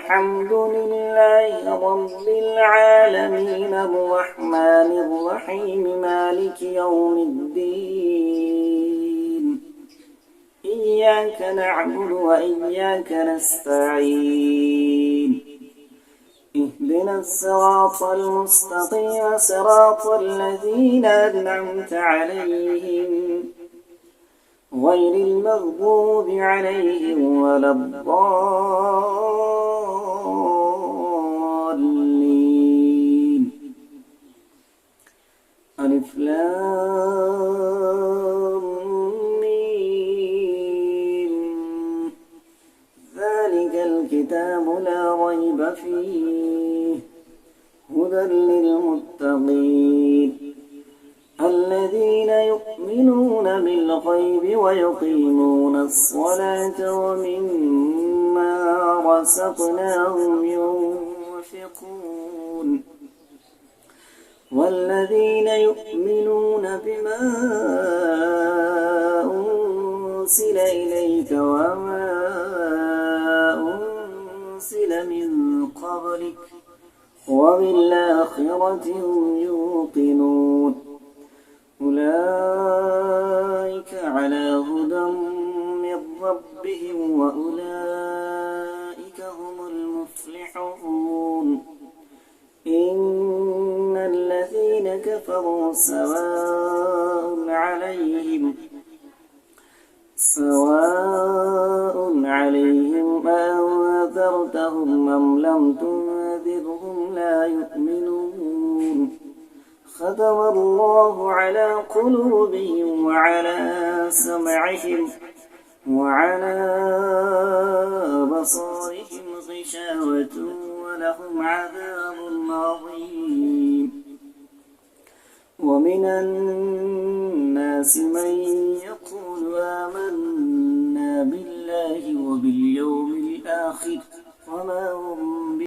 الحمد لله رب العالمين الرحمن الرحيم مالك يوم الدين إياك نعبد وإياك نستعين اهدنا الصراط المستقيم صراط الذين أنعمت عليهم غير المغضوب عليهم ولا الضالين ألف لام ميم ذلك الكتاب لا ريب فيه هدى للمتقين الذين يؤمنون بالغيب ويقيمون الصلاة ومما رزقناهم ينفقون والذين يؤمنون بما أنزل إليك وما أنزل من قبلك وبالآخرة هم يوقنون أولئك على هدى من ربهم وأولئك هم المفلحون إن الذين كفروا سواء عليهم أنذرتهم أم لم تنذرهم لا يؤمنون ختم الله على قلوبهم وعلى سمعهم وعلى بصارهم غشاوة ولهم عذاب عظيم ومن الناس من يقول آمنا بالله وباليوم الآخر وما